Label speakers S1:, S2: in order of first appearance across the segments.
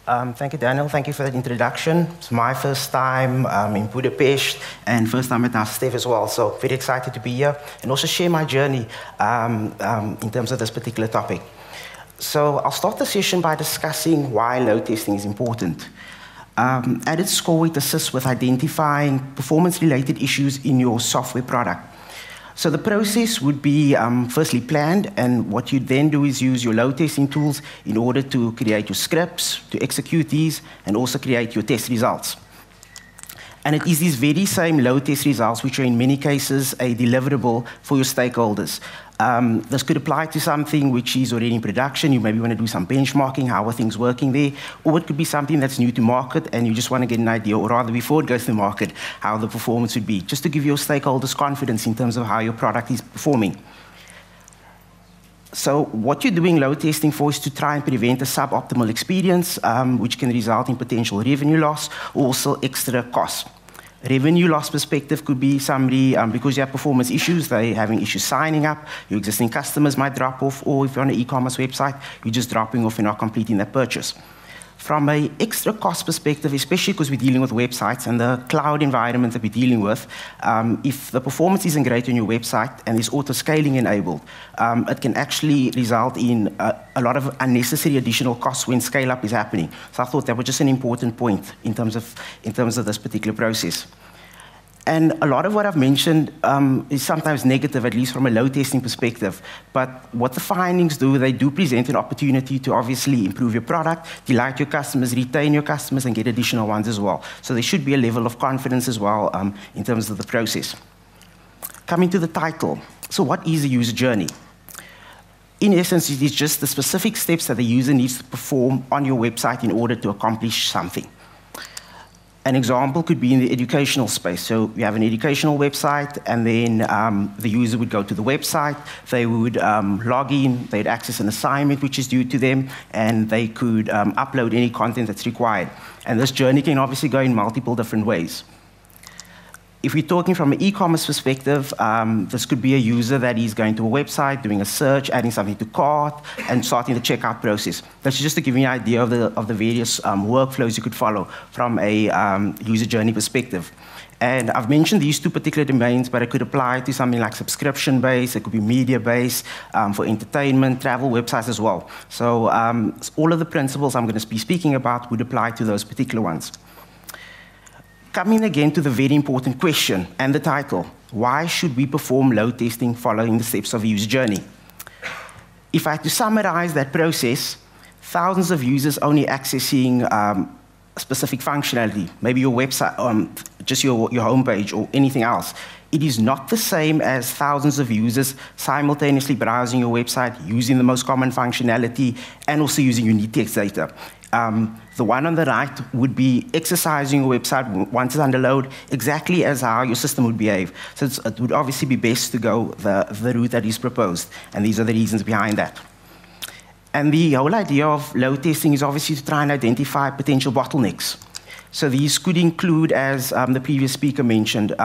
S1: Thank you, Daniel. Thank you for that introduction. It's my first time in Budapest and first time at Steve as well. So very excited to be here and also share my journey in terms of this particular topic. So I'll start the session by discussing why load testing is important. At its core, it assists with identifying performance-related issues in your software product. So the process would be firstly planned, and what you then do is use your load testing tools in order to create your scripts, to execute these, and also create your test results. And it is these very same load test results which are in many cases a deliverable for your stakeholders. This could apply to something which is already in production. You maybe want to do some benchmarking, how are things working there, or it could be something that's new to market and you just want to get an idea, or rather before it goes to market, how the performance would be, just to give your stakeholders confidence in terms of how your product is performing. So what you're doing load testing for is to try and prevent a suboptimal experience, which can result in potential revenue loss, or also extra costs. Revenue loss perspective could be somebody, because you have performance issues, they're having issues signing up, your existing customers might drop off, or if you're on an e-commerce website, you're just dropping off and not completing that purchase. From an extra cost perspective, especially because we're dealing with websites and the cloud environment that we're dealing with, if the performance isn't great on your website and is auto-scaling enabled, it can actually result in a lot of unnecessary additional costs when scale-up is happening. So I thought that was just an important point in terms of this particular process. And a lot of what I've mentioned is sometimes negative, at least from a load testing perspective. But what the findings do, they do present an opportunity to obviously improve your product, delight your customers, retain your customers, and get additional ones as well. So there should be a level of confidence as well in terms of the process. Coming to the title. So what is a user journey? In essence, it is just the specific steps that the user needs to perform on your website in order to accomplish something. An example could be in the educational space. So you have an educational website, and then the user would go to the website, they would log in, they'd access an assignment which is due to them, and they could upload any content that's required. And this journey can obviously go in multiple different ways. If we're talking from an e-commerce perspective, this could be a user that is going to a website, doing a search, adding something to cart, and starting the checkout process. That's just to give you an idea of the various workflows you could follow from a user journey perspective. And I've mentioned these two particular domains, but it could apply to something like subscription-based, it could be media-based, for entertainment, travel websites as well. So all of the principles I'm going to be speaking about would apply to those particular ones. Coming again to the very important question and the title, why should we perform load testing following the steps of a user journey? If I had to summarize that process, thousands of users only accessing specific functionality, maybe your website, just your homepage or anything else, it is not the same as thousands of users simultaneously browsing your website, using the most common functionality, and also using unique text data. The one on the right would be exercising your website once it's under load, exactly as how your system would behave. So it would obviously be best to go the route that is proposed, and these are the reasons behind that. And the whole idea of load testing is obviously to try and identify potential bottlenecks. So these could include, as the previous speaker mentioned,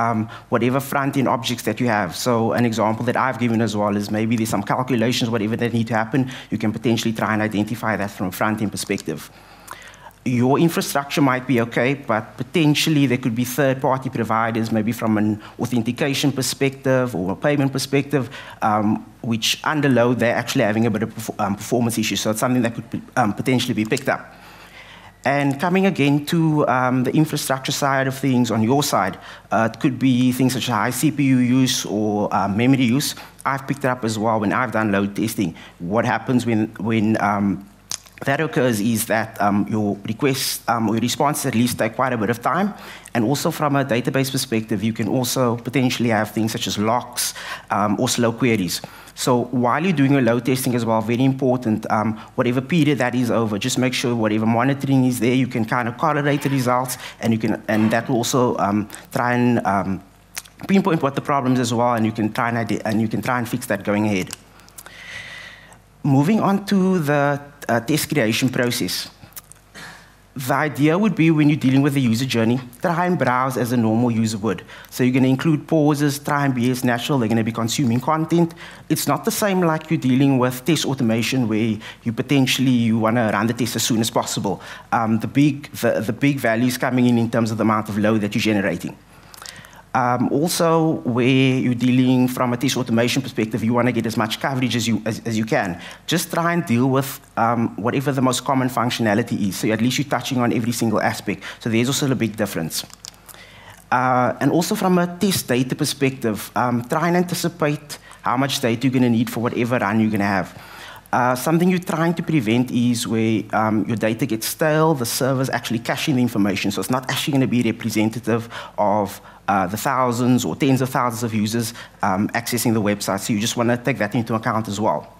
S1: whatever front-end objects that you have. So an example that I've given as well is maybe there's some calculations, whatever that need to happen, you can potentially try and identify that from a front-end perspective. Your infrastructure might be okay, but potentially there could be third-party providers, maybe from an authentication perspective or a payment perspective, which under load, they're actually having a bit of performance issues. So it's something that could potentially be picked up. And coming again to the infrastructure side of things on your side, it could be things such as high CPU use or memory use. I've picked it up as well when I've done load testing. What happens when that occurs is that your requests or your responses at least take quite a bit of time. And also from a database perspective, you can also potentially have things such as locks or slow queries. So while you're doing your load testing as well, very important, whatever period that is over, just make sure whatever monitoring is there, you can kind of correlate the results, and that will also try and pinpoint what the problem is as well, and you can try and fix that going ahead. Moving on to the test creation process. the idea would be when you're dealing with the user journey, try and browse as a normal user would. So you're going to include pauses, try and be as natural. They're going to be consuming content. It's not the same like you're dealing with test automation where you want to run the test as soon as possible. The big value is coming in terms of the amount of load that you're generating. Also, where you're dealing from a test automation perspective, you want to get as much coverage as you can. Just try and deal with whatever the most common functionality is. So at least you're touching on every single aspect. So there's also a big difference. And also from a test data perspective, try and anticipate how much data you're going to need for whatever run you're going to have. Something you're trying to prevent is where your data gets stale, the server's actually caching the information, so it's not actually going to be representative of the thousands or tens of thousands of users accessing the website, so you just want to take that into account as well.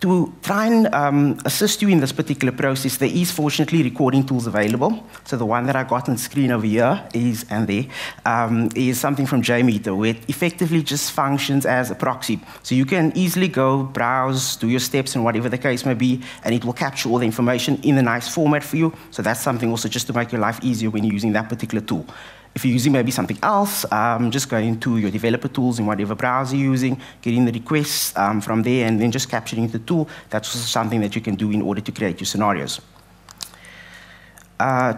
S1: To try and assist you in this particular process, there is fortunately recording tools available. So the one that I got on screen over here is something from JMeter, where it effectively just functions as a proxy. So you can easily go browse, do your steps, and whatever the case may be, and it will capture all the information in a nice format for you. So that's something also just to make your life easier when you're using that particular tool. If you're using maybe something else, just go into your developer tools in whatever browser you're using, getting the requests from there, and then just capturing the tool. That's also something that you can do in order to create your scenarios.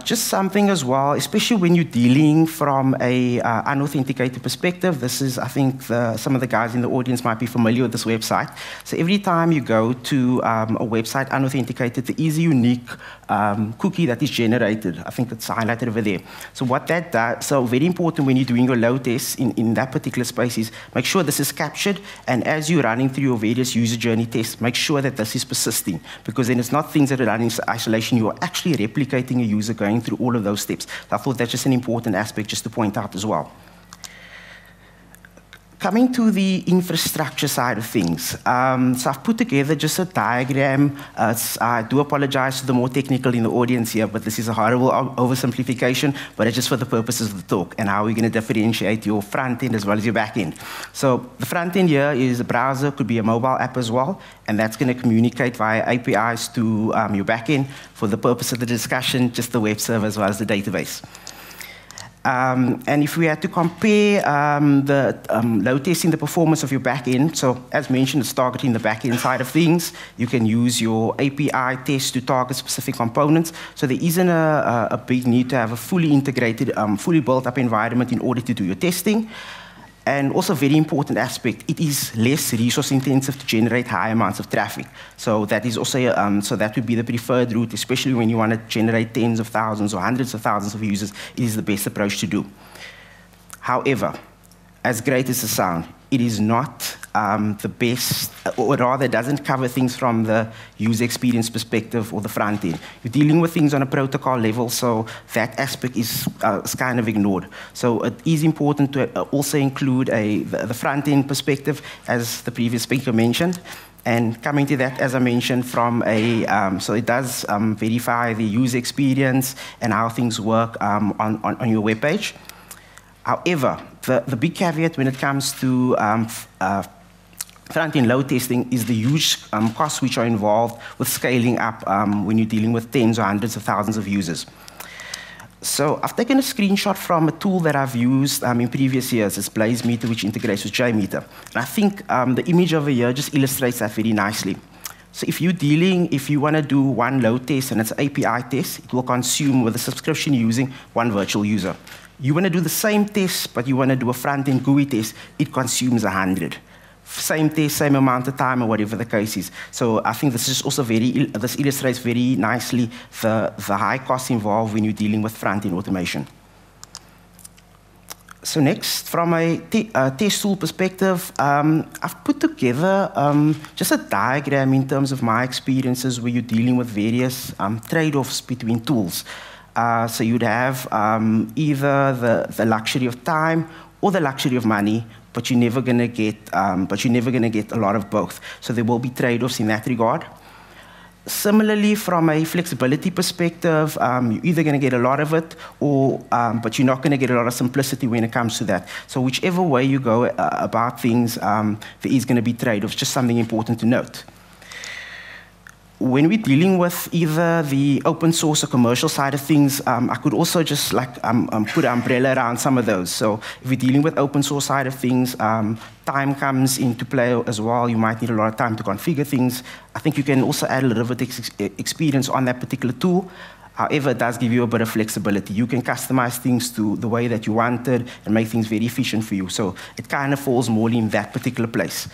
S1: Just something as well, especially when you're dealing from a unauthenticated perspective. This is, I think, some of the guys in the audience might be familiar with this website. So every time you go to a website unauthenticated, there is a unique cookie that is generated. I think it's highlighted over there. So what that does, so very important when you're doing your load tests in that particular space is make sure this is captured, and as you're running through your various user journey tests, make sure that this is persisting, because then it's not things that are done in isolation. You are actually replicating a user going through all of those steps. So I thought that's just an important aspect just to point out as well. Coming to the infrastructure side of things, so I've put together just a diagram. I do apologize to the more technical in the audience here, but this is a horrible oversimplification, but it's just for the purposes of the talk and how we're going to differentiate your front end as well as your back end. So the front end here is a browser, could be a mobile app as well, and that's going to communicate via APIs to your back end. For the purpose of the discussion, just the web server as well as the database. And if we had to compare the load testing the performance of your backend, so as mentioned, it's targeting the backend side of things. You can use your API test to target specific components. So there isn't a big need to have a fully integrated, fully built up environment in order to do your testing. And also a very important aspect, it is less resource intensive to generate high amounts of traffic. So that is also, so that would be the preferred route, especially when you want to generate tens of thousands or hundreds of thousands of users. It is the best approach to do. However, as great as it sounds, it is not the best, or rather it doesn't cover things from the user experience perspective or the front end. You're dealing with things on a protocol level, so that aspect is kind of ignored. So it is important to also include the front end perspective, as the previous speaker mentioned. And coming to that, as I mentioned, from so it does verify the user experience and how things work on your web page. However, the big caveat when it comes to front-end load testing is the huge costs which are involved with scaling up when you're dealing with tens or hundreds of thousands of users. So I've taken a screenshot from a tool that I've used in previous years. It's BlazeMeter, which integrates with JMeter. And I think the image over here just illustrates that very nicely. So if you want to do one load test and it's an API test, it will consume, with the subscription you're using, one virtual user. You want to do the same test, but you want to do a front-end GUI test, it consumes 100. Same test, same amount of time, or whatever the case is. So I think this is also this illustrates very nicely the high costs involved when you're dealing with front-end automation. So next, from a test tool perspective, I've put together just a diagram in terms of my experiences where you're dealing with various trade-offs between tools. So you'd have either the luxury of time or the luxury of money, but you're never going to get a lot of both. So there will be trade-offs in that regard. Similarly, from a flexibility perspective, you're either going to get a lot of it, or but you're not going to get a lot of simplicity when it comes to that. So whichever way you go about things, there is going to be trade-offs. Just something important to note. when we're dealing with either the open source or commercial side of things, I could also just like put an umbrella around some of those. So if we're dealing with open source side of things, time comes into play as well. You might need a lot of time to configure things. I think you can also add a little bit of experience on that particular tool. However, it does give you a bit of flexibility. You can customize things to the way that you wanted and make things very efficient for you. So it kind of falls more in that particular place.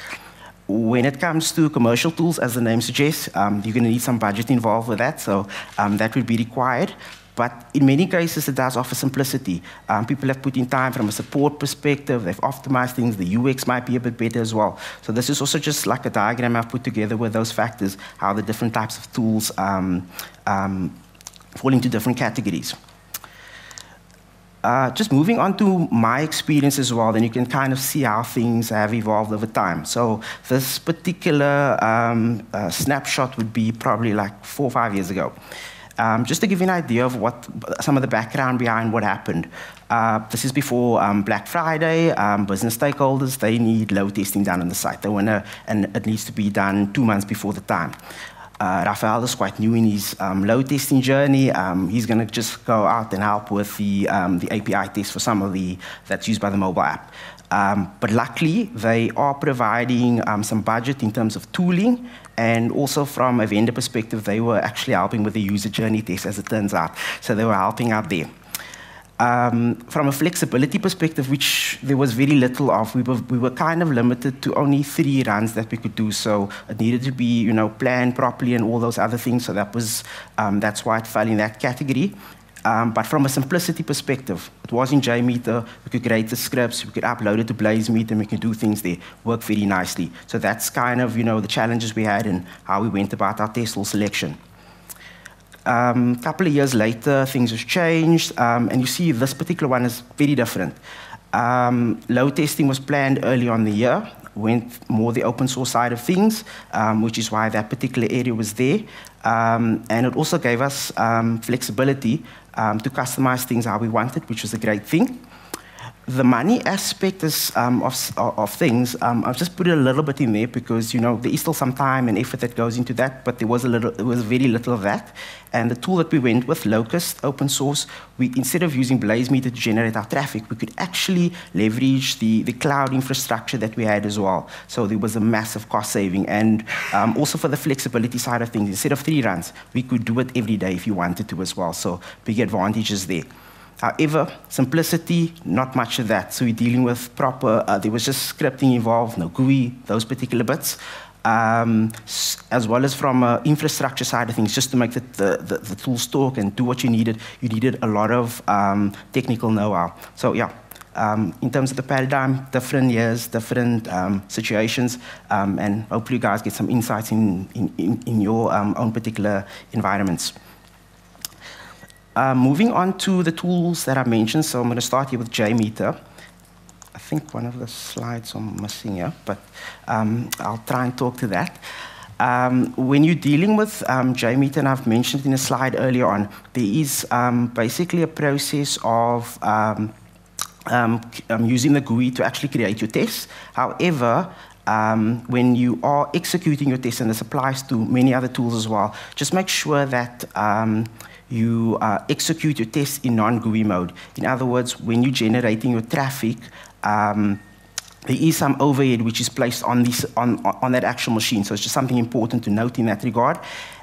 S1: When it comes to commercial tools, as the name suggests, you're going to need some budget involved with that, so that would be required. But in many cases, it does offer simplicity. People have put in time from a support perspective. They've optimized things. The UX might be a bit better as well. So this is also just like a diagram I've put together with those factors, how the different types of tools fall into different categories. Just moving on to my experience as well, then you can kind of see how things have evolved over time. So this particular snapshot would be probably like 4 or 5 years ago. Just to give you an idea of what some of the background behind what happened. This is before Black Friday. Business stakeholders, they need load testing done on the site. They want to, and it needs to be done 2 months before the time. Raphael is quite new in his load testing journey. He's going to just go out and help with the API test for some of that's used by the mobile app. But luckily, they are providing some budget in terms of tooling, and also from a vendor perspective, they were actually helping with the user journey test, as it turns out. So they were helping out there. From a flexibility perspective, which there was very little of, we were kind of limited to only 3 runs that we could do. So it needed to be, planned properly and all those other things. So that's why it fell in that category. But from a simplicity perspective, it was in JMeter. We could create the scripts, we could upload it to BlazeMeter, and we could do things there, work very nicely. So that's kind of, the challenges we had and how we went about our test tool selection. A couple of years later, things have changed, and you see this particular one is very different. Load testing was planned early on in the year, went more the open source side of things, which is why that particular area was there. And it also gave us flexibility to customize things how we wanted, which was a great thing. The money aspect of things, I've just put it a little bit in there because there is still some time and effort that goes into that, but there was very little of that. And the tool that we went with, Locust, open source, instead of using BlazeMeter to generate our traffic, we could actually leverage the cloud infrastructure that we had as well. So there was a massive cost saving, and also for the flexibility side of things, instead of 3 runs, we could do it every day if you wanted to as well. So big advantages there. However, simplicity, not much of that. So we're dealing with proper, there was just scripting involved, no GUI, those particular bits, as well as from an infrastructure side of things, just to make the tools talk and do what you needed a lot of technical know-how. So yeah, in terms of the paradigm, different years, different situations, and hopefully you guys get some insights in your own particular environments. Moving on to the tools that I mentioned, so I'm going to start here with JMeter. I think one of the slides are missing here, but I'll try and talk to that. When you're dealing with JMeter, and I've mentioned in a slide earlier on, there is basically a process of using the GUI to actually create your tests. However, when you are executing your tests, and this applies to many other tools as well, just make sure that you execute your tests in non-GUI mode. In other words, when you're generating your traffic, there is some overhead which is placed on that actual machine. So it's just something important to note in that regard.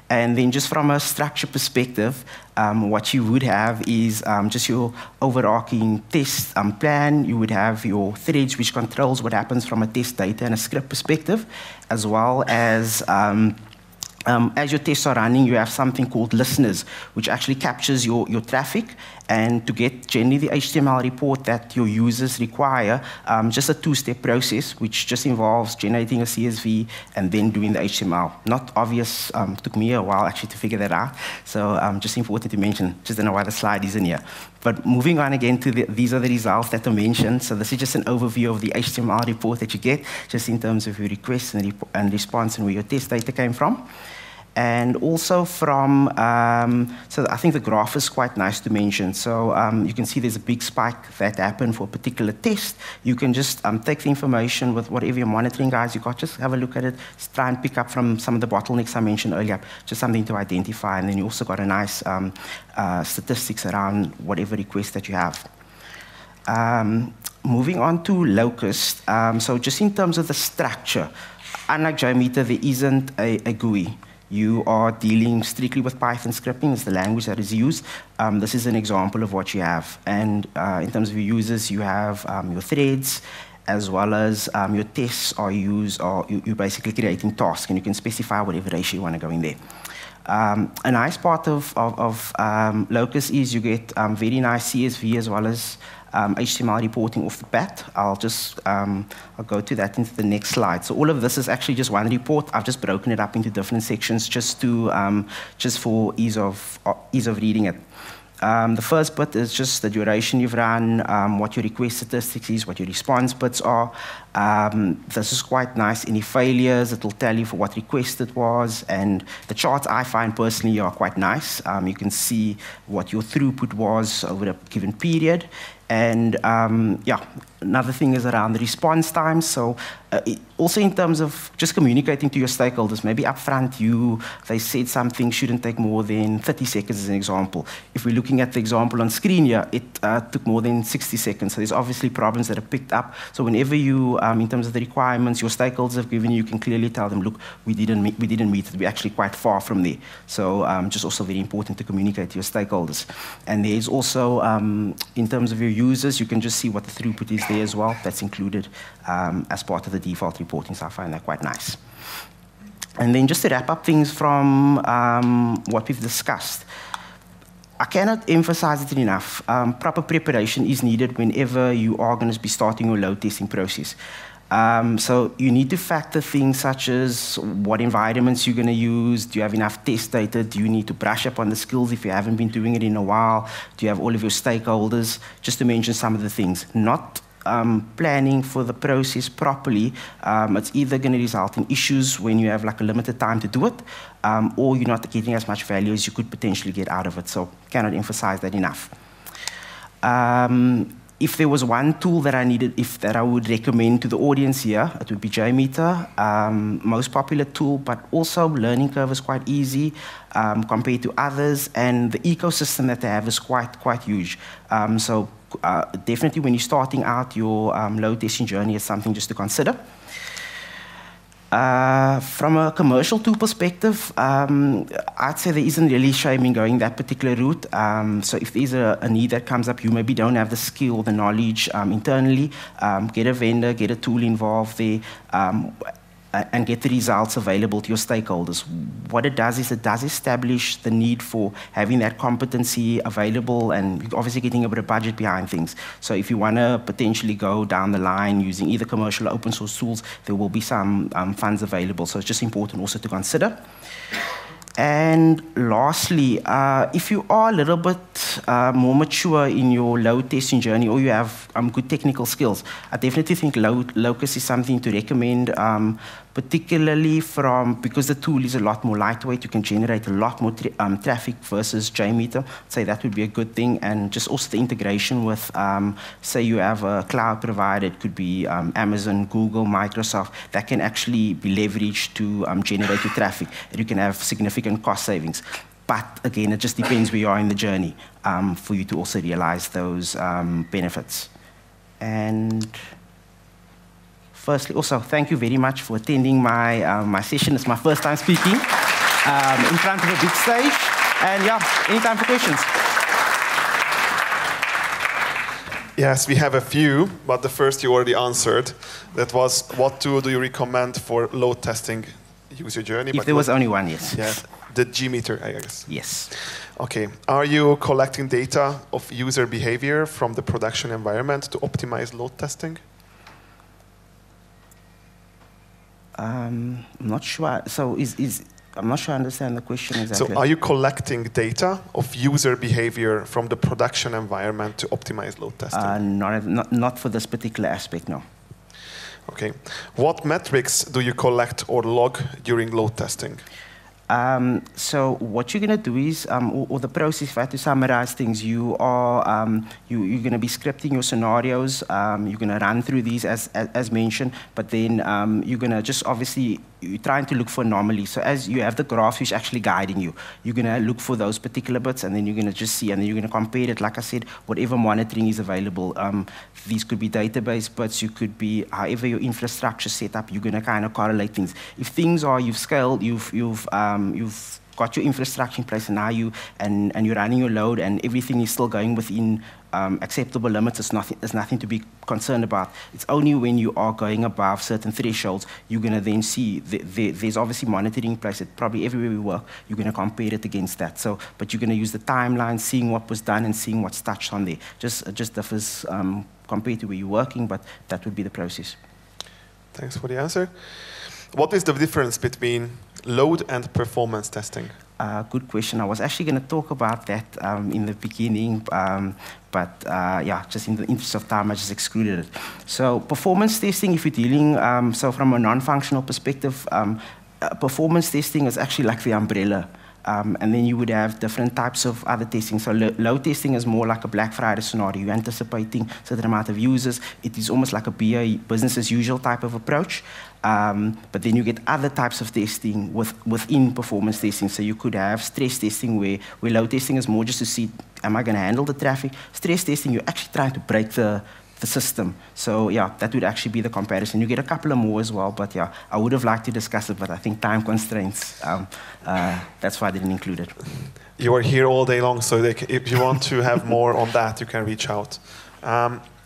S1: And then just from a structure perspective, what you would have is just your overarching test plan. You would have your threads, which controls what happens from a test data and a script perspective, as well as your tests are running, you have something called listeners, which actually captures your traffic, and to get generally the HTML report that your users require, just a 2-step process, which just involves generating a CSV and then doing the HTML. Not obvious, took me a while actually to figure that out, so just important to mention, just don't know why the slide isn't here. But moving on again to these are the results that I mentioned. So this is just an overview of the HTML report that you get, just in terms of your requests and response and where your test data came from. And also from, so I think the graph is quite nice to mention. So you can see there's a big spike that happened for a particular test. You can just take the information with whatever you're monitoring, guys. You got just have a look at it, just try and pick up from some of the bottlenecks I mentioned earlier, just something to identify. And then you also got a nice statistics around whatever request that you have. Moving on to Locust. So just in terms of the structure, unlike JMeter, there isn't a GUI. You are dealing strictly with Python scripting as the language that is used. This is an example of what you have. And in terms of your users, you have your threads, as well as your tests are used, or you're basically creating tasks, and you can specify whatever ratio you want to go in there. A nice part of Locust is you get very nice CSV as well as HTML reporting off the bat. I'll go to that into the next slide. So all of this is actually just one report. I've just broken it up into different sections just for ease of reading it. The first bit is just the duration you've run, what your request statistics is, what your response bits are. This is quite nice. Any failures, it will tell you for what request it was. And the charts I find personally are quite nice. You can see what your throughput was over a given period. And yeah, another thing is around the response time. So also in terms of just communicating to your stakeholders, maybe upfront they said something shouldn't take more than 30 seconds as an example. If we're looking at the example on screen here, it took more than 60 seconds. So there's obviously problems that are picked up. So whenever you, in terms of the requirements your stakeholders have given you can clearly tell them, look, we didn't meet it. We're actually quite far from there. So just also very important to communicate to your stakeholders. And there's also, in terms of your users, you can just see what the throughput is there as well. That's included as part of the default reporting, so I find that quite nice. And then just to wrap up things from what we've discussed, I cannot emphasize it enough. Proper preparation is needed whenever you are going to be starting your load testing process. So you need to factor things such as what environments you're going to use. Do you have enough test data? Do you need to brush up on the skills if you haven't been doing it in a while? Do you have all of your stakeholders? Just to mention some of the things. Not planning for the process properly, it's either going to result in issues when you have like a limited time to do it, or you're not getting as much value as you could potentially get out of it. So cannot emphasize that enough. If there was one tool that I would recommend to the audience here, it would be JMeter. Most popular tool, but also learning curve is quite easy compared to others, and the ecosystem that they have is quite huge. So definitely when you're starting out your load testing journey, it's something just to consider. From a commercial tool perspective, I'd say there isn't really shame in going that particular route. So if there's a need that comes up, you maybe don't have the skill or the knowledge internally, get a vendor, get a tool involved there, and get the results available to your stakeholders. What it does is it does establish the need for having that competency available and obviously getting a bit of budget behind things. So if you want to potentially go down the line using either commercial or open source tools, there will be some funds available. So it's just important also to consider. And lastly, if you are a little bit more mature in your load testing journey or you have good technical skills, I definitely think Locust is something to recommend, particularly because the tool is a lot more lightweight. You can generate a lot more traffic versus JMeter. I'd say that would be a good thing. And just also the integration with, say you have a cloud provider, it could be Amazon, Google, Microsoft, that can actually be leveraged to generate your traffic. And you can have significant cost savings. But again, it just depends where you are in the journey for you to also realize those benefits. And firstly, also, thank you very much for attending my session. It's my first time speaking in front of a big stage. And yeah, any time for questions.
S2: Yes, we have a few, but the first you already answered. That was, what tool do you recommend for load testing user journey?
S1: If there was only one, yes.
S2: Yeah, the JMeter, I guess.
S1: Yes.
S2: Okay. Are you collecting data of user behavior from the production environment to optimize load testing?
S1: I'm not sure. So I'm not sure I understand the question exactly.
S2: So are you collecting data of user behavior from the production environment to optimize load testing?
S1: Not for this particular aspect, no.
S2: Okay. What metrics do you collect or log during load testing?
S1: So what you're going to do is, or the process, if I had to summarize things, you are you're going to be scripting your scenarios. You're going to run through these as mentioned, but then you're going to just obviously you're trying to look for anomalies. So as you have the graph which is actually guiding you, you're going to look for those particular bits, and then you're going to just see, and then you're going to compare it. Like I said, whatever monitoring is available. These could be database bits. You could be however your infrastructure set up. You're going to kind of correlate things. If things are you've scaled, you've got your infrastructure in place, and now you're running your load, and everything is still going within acceptable limits. It's nothing to be concerned about. It's only when you are going above certain thresholds, you're going to then see there's obviously monitoring in place. Probably everywhere we work, you're going to compare it against that. So, but you're going to use the timeline, seeing what was done and seeing what's touched on there. It just differs compared to where you're working, but that would be the process.
S2: Thanks for the answer. What is the difference between load and performance testing?
S1: Good question. I was actually going to talk about that in the beginning, but yeah, just in the interest of time, I just excluded it. So performance testing, if you're dealing, so from a non-functional perspective, performance testing is actually like the umbrella. And then you would have different types of other testing. So load testing is more like a Black Friday scenario. You're anticipating a certain amount of users. It is almost like a BA, business as usual type of approach. But then you get other types of testing within performance testing. So you could have stress testing where load testing is more just to see, am I going to handle the traffic? Stress testing, you're actually trying to break the system. So yeah, that would actually be the comparison. You get a couple of more as well, but yeah, I would have liked to discuss it, but I think time constraints, that's why I didn't include it.
S2: You are here all day long, so if you want to have more on that, you can reach out.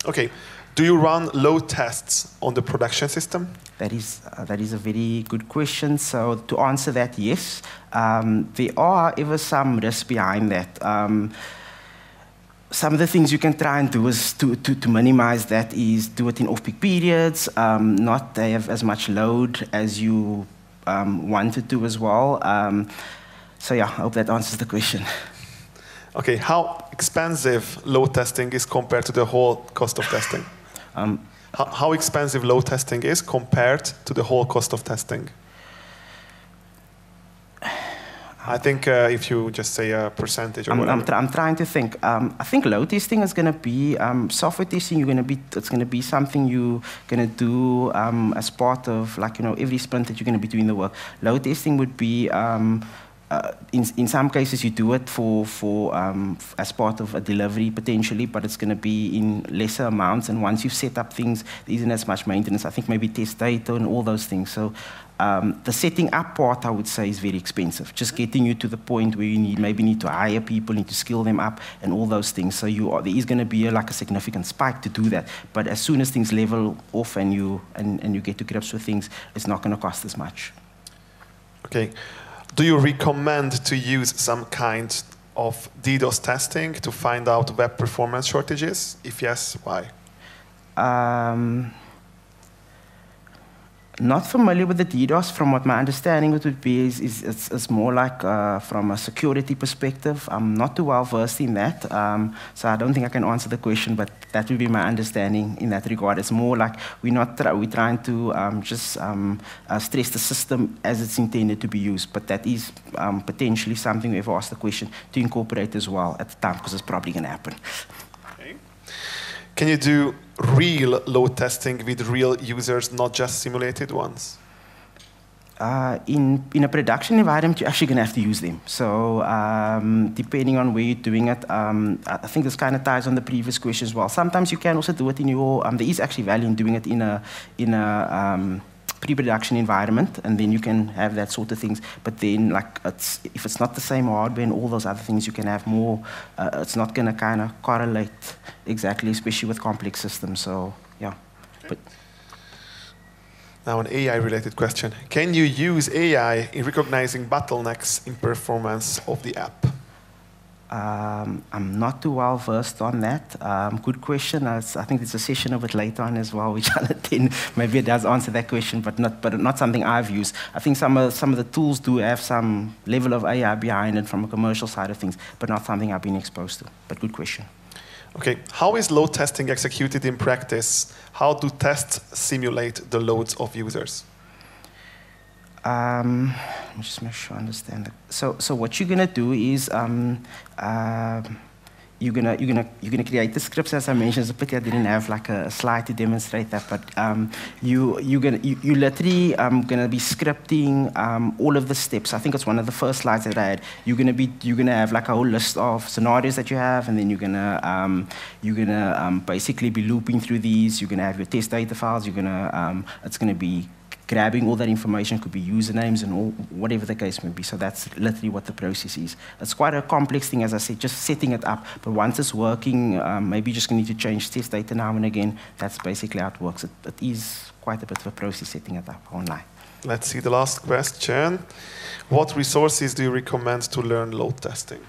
S2: Okay, do you run load tests on the production system?
S1: That is a very good question. So to answer that, yes. There are ever some risks behind that. Some of the things you can try and do is to minimize that is do it in off-peak periods, not have as much load as you want to do as well. So yeah, I hope that answers the question.
S2: Okay, how expensive load testing is compared to the whole cost of testing? How expensive load testing is compared to the whole cost of testing? I think if you just say a percentage or whatever.
S1: I'm trying to think. I think load testing is going to be software testing. It's going to be something you're going to do as part of, like, every sprint that you're going to be doing the work. Load testing would be in some cases you do it for as part of a delivery potentially, but it's going to be in lesser amounts. And once you've set up things, there isn't as much maintenance. I think maybe test data and all those things. So the setting up part, I would say, is very expensive. Just getting you to the point where you maybe need to hire people, need to skill them up, and all those things. So there is going to be like a significant spike to do that. But as soon as things level off and you get to grips with things, it's not going to cost as much.
S2: Okay. Do you recommend to use some kind of DDoS testing to find out web performance shortages? If yes, why?
S1: Not familiar with the DDoS. From what my understanding it would be is it's more like from a security perspective. I'm not too well versed in that, so I don't think I can answer the question. But that would be my understanding in that regard. It's more like we're trying to just stress the system as it's intended to be used. But that is potentially something we've asked the question to incorporate as well at the time, because it's probably going to happen.
S2: Okay. Can you do real load testing with real users, not just simulated ones?
S1: In a production environment, you're actually going to have to use them. So depending on where you're doing it, I think this kind of ties on the previous question as well. Sometimes you can also do it in your, there is actually value in doing it in a pre-production environment, and then you can have that sort of things. But then, like, if it's not the same hardware and all those other things, you can have more. It's not going to kind of correlate exactly, especially with complex systems. So, yeah. Okay. But
S2: now, an AI-related question: can you use AI in recognizing bottlenecks in performance of the app?
S1: I'm not too well versed on that. Good question. I think there's a session a bit later on as well, which I'll attend. Maybe it does answer that question, but not something I've used. I think some of the tools do have some level of AI behind it from a commercial side of things, but not something I've been exposed to. But good question.
S2: Okay. How is load testing executed in practice? How do tests simulate the loads of users?
S1: let me just make sure I understand that. So what you're gonna do is you're gonna create the scripts, as I mentioned. It's a pity I didn't have like a slide to demonstrate that, but you literally gonna be scripting all of the steps. I think it's one of the first slides that I had. You're gonna have like a whole list of scenarios that you have, and then you're gonna basically be looping through these. You're gonna have your test data files. It's gonna be grabbing all that information, could be usernames and all, whatever the case may be. So that's literally what the process is. It's quite a complex thing, as I said, just setting it up. But once it's working, maybe you're just going to need to change test data now and again. That's basically how it works. It is quite a bit of a process setting it up online.
S2: Let's see the last question. What resources do you recommend to learn load testing?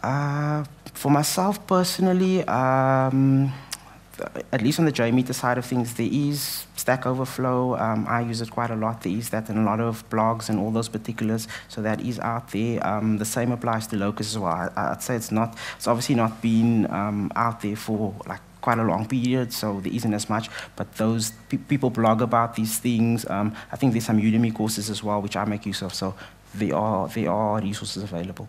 S1: For myself personally, at least on the JMeter side of things, there is Stack Overflow. I use it quite a lot. There is that in a lot of blogs and all those particulars. So that is out there. The same applies to Locus as well. I'd say it's obviously not been out there for like quite a long period, so there isn't as much. But those people blog about these things. I think there's some Udemy courses as well, which I make use of. So there are resources available.